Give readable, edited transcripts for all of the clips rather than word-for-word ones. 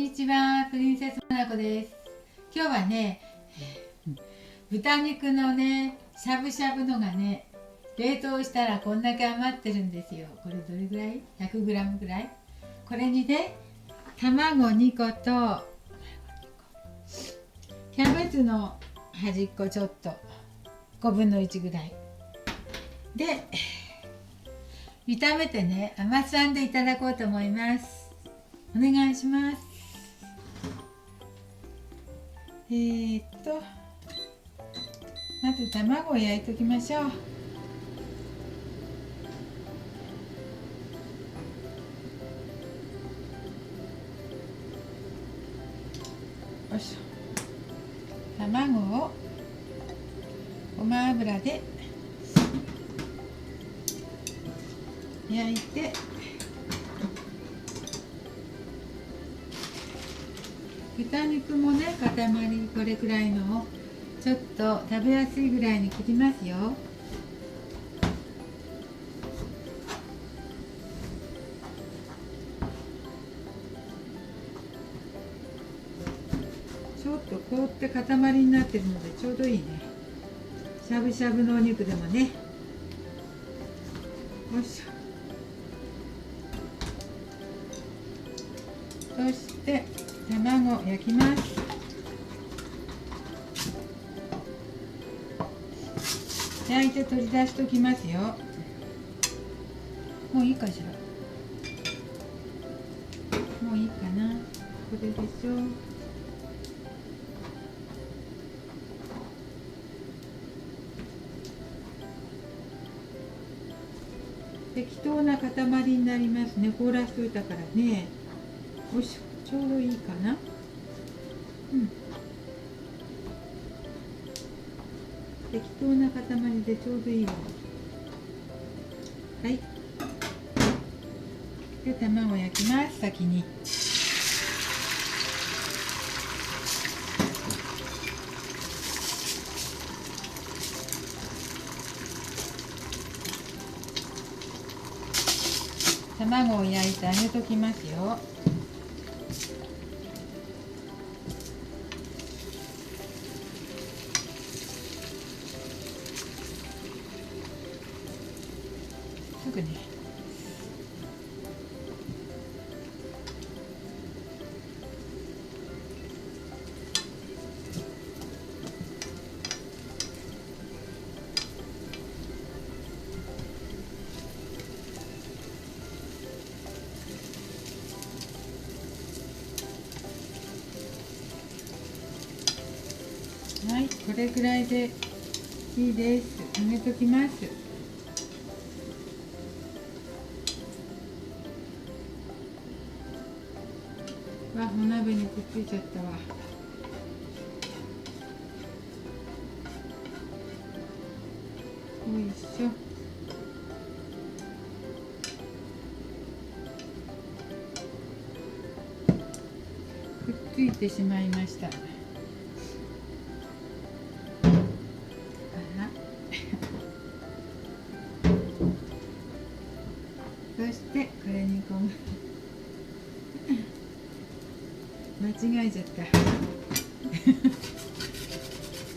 にちは、プリンセスモナコです。今日はね、豚肉のね、しゃぶしゃぶのがね、冷凍したらこんだけ余ってるんですよ。これどれぐらい ?100g ぐらい。これにね、卵2個と、キャベツの端っこちょっと、5分の1ぐらい。で、炒めてね、甘酢あんでいただこうと思います。お願いします。まず卵を焼いておきましょう。よいしょ。卵をごま油で焼いて、豚肉もね、塊これくらいのをちょっと食べやすいぐらいに切りますよ。ちょっと凍って塊になってるのでちょうどいいね。しゃぶしゃぶのお肉でもね。よいしょ。そして卵を焼きます。焼いて取り出しときますよ。もういいかしら。もういいかな。これでしょう。適当な塊になりますね。凍らしといたからね。よいしょ。ちょうどいいかな。適当な塊でちょうどいいよ。はい。で、卵を焼きます。先に。卵を焼いて揚げときますよ。すぐね。はい、これぐらいでいいです。揚げときます。わ、お鍋にくっついちゃったわ。よいしょ。くっついてしまいました。そしてこれに間違えちゃっ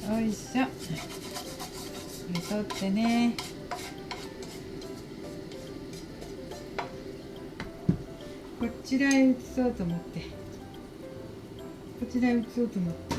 た。よいしょ。取ってね。こちらへ移そうと思って。こちらへ移そうと思って。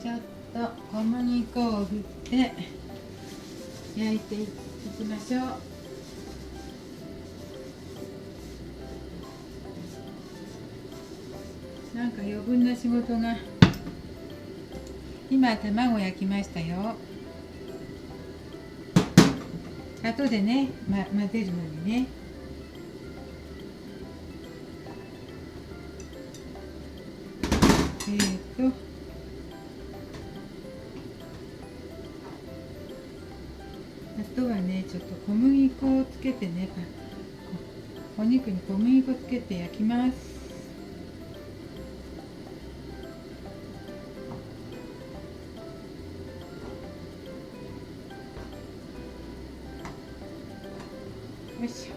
ちょっと小麦粉を振って焼いていきましょう。なんか余分な仕事が。今卵焼きましたよ。後でね、混ぜるのにね。とはね、ちょっと小麦粉をつけてね、お肉に小麦粉つけて焼きます。よいしょ。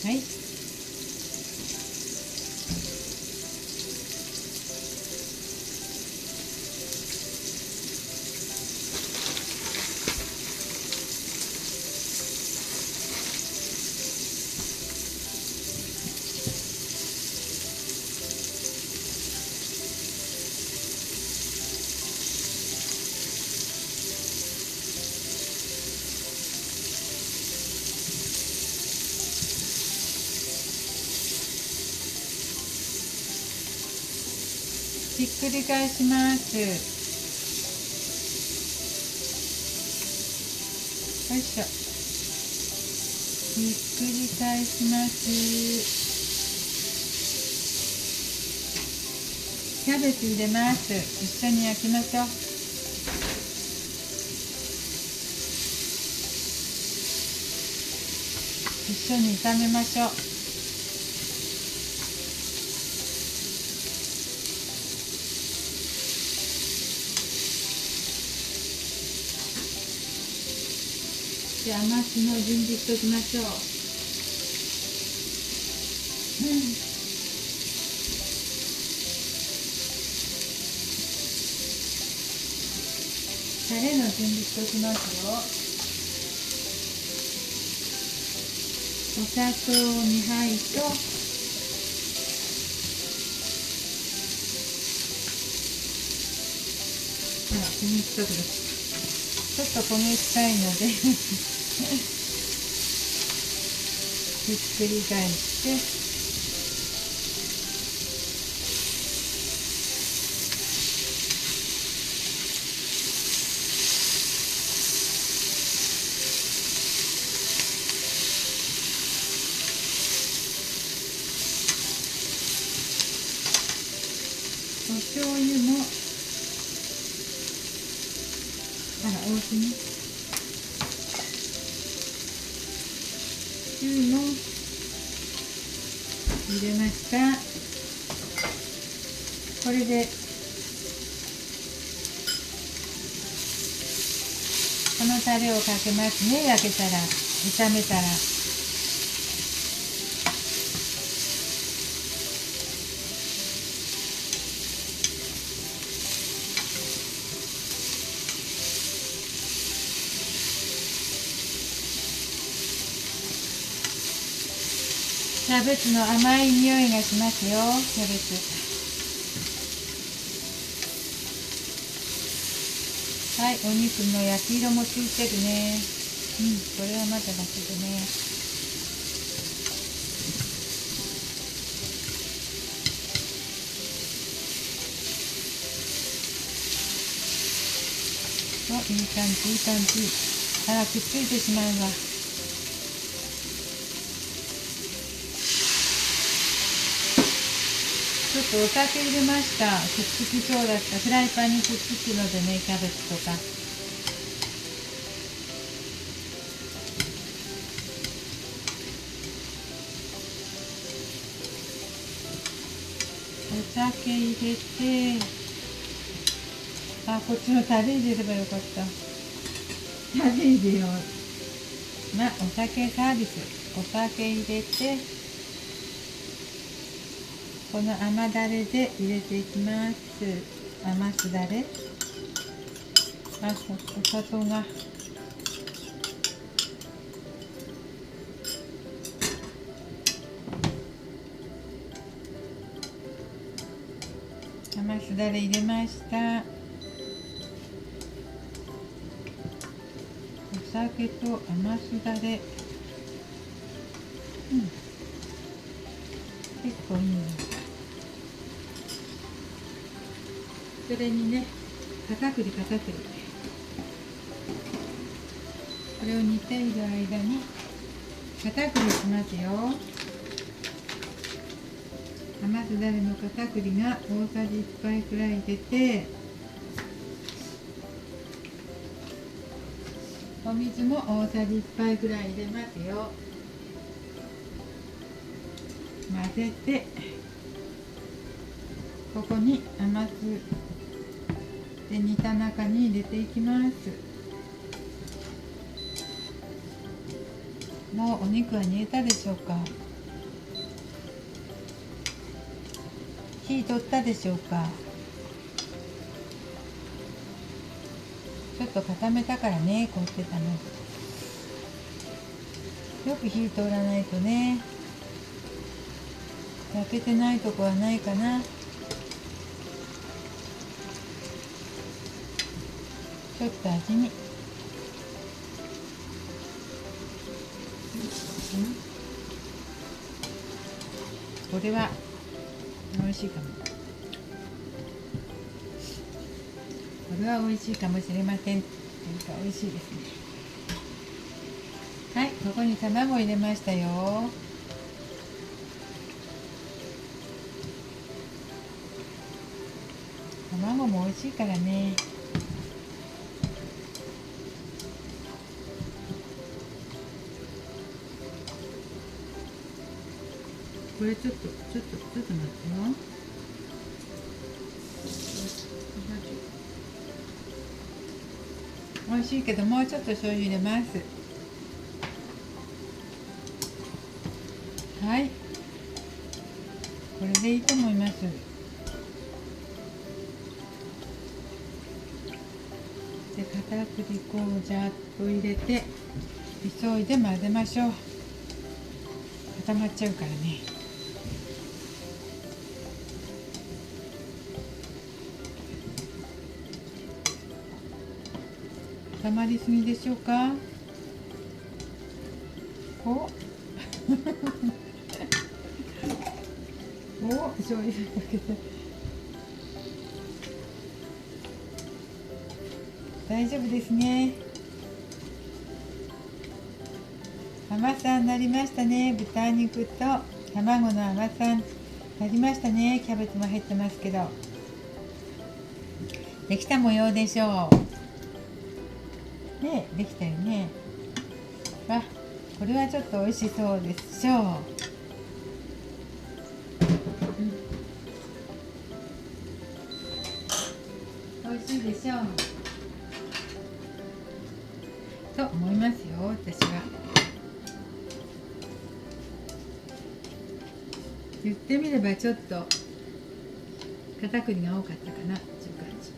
はい。ひっくり返します。よいしょ。ひっくり返します。キャベツ入れます。一緒に焼きましょう。一緒に炒めましょう。で、甘酢の準備しておきましょう。タレの準備しておきますよ。お砂糖2杯とほら、焦げ臭くなった。ちょっと焦げ臭いのでひっくり返してお醤油も大きに塩も入れました。これでこのタレをかけますね。焼けたら、炒めたら。キャベツの甘い匂いがしますよ。キャベツ。はい、お肉の焼き色もついてるね。これはまだだけどね。お、いい感じ、いい感じ。あら、くっついてしまうわ。ちょっとお酒入れました。くっつきそうだった。フライパンにくっつくのでね、キャベツとか。お酒入れて、こっちのタレ入れればよかった。タレ入れよう。お酒サービス。お酒入れて、この甘だれで入れていきます。甘酢だれ。お砂糖が。甘酢だれ入れました。お酒と甘酢だれ。結構いいね。それにね、片栗これを煮ている間に片栗しますよ。甘酢だれの片栗が大さじ1杯くらい入れて、お水も大さじ1杯くらい入れますよ。混ぜて、ここに甘酢で煮た中に入れていきます。もうお肉は煮えたでしょうか。火取ったでしょうか。ちょっと固めたからね、こうしてたの。よく火通らないとね、焼けてないとこはないかな。ちょっと味見。これは美味しいかも。これは美味しいかもしれません。というか美味しいですね。はい、ここに卵入れましたよ。卵も美味しいからね。これちょっと待ってよ。美味しいけど、もうちょっと醤油入れます。はい、これでいいと思います。で、片栗粉をジャーッと入れて急いで混ぜましょう。固まっちゃうからね。固まりすぎでしょうか。お醤油かけて大丈夫ですね。甘さになりましたね。豚肉と卵の甘さになりましたね。キャベツも入ってますけど、できた模様でしょうね。できたよね。わ、これはちょっと美味しそうでしょう。美味しいでしょうと思いますよ、私は。言ってみればちょっと片栗が多かったかなっていう感じ。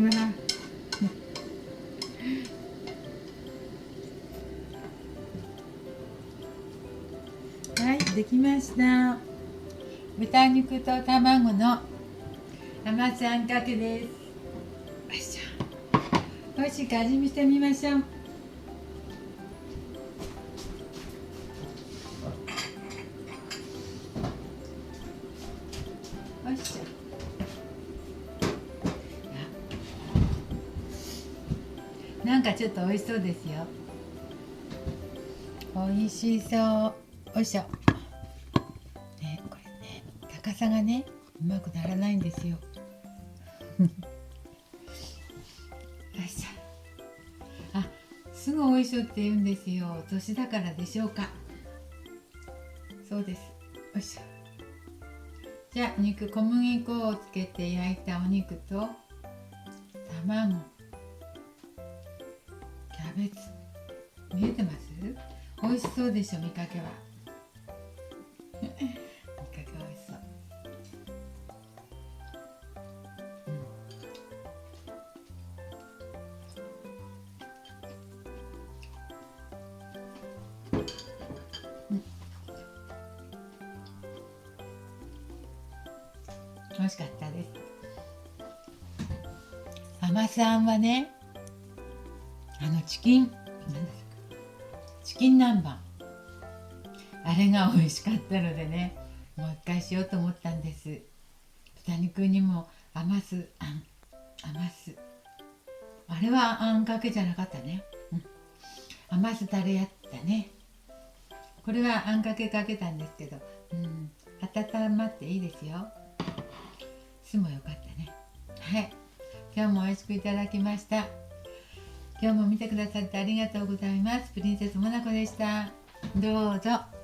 うわはい、できました。豚肉と卵の甘酢あんかけです。よいしょ。美味しいか味見してみましょう。よいしょ。なんかちょっと美味しそうですよ。美味しそう。よいしょ。ね、これね、高さがね、うまくならないんですよ。よいしょ。あ、すぐ美味しいって言うんですよ。年だからでしょうか。そうです。よいしょ。じゃあ小麦粉をつけて焼いたお肉と卵、キャベツ、見えてます？美味しそうでしょ、見かけは。見かけは美味しそう。美味しかったです。甘さんはね、チキン南蛮、れが美味しかったのでね、もう一回しようと思ったんです。豚肉にも余すあれはあんかけじゃなかったね、余すタレやったね。これはあんかけかけたんですけど、温まっていいですよ。酢も良かったね。はい、今日も美味しくいただきました。今日も見てくださってありがとうございます。プリンセスモナコでした。どうぞ。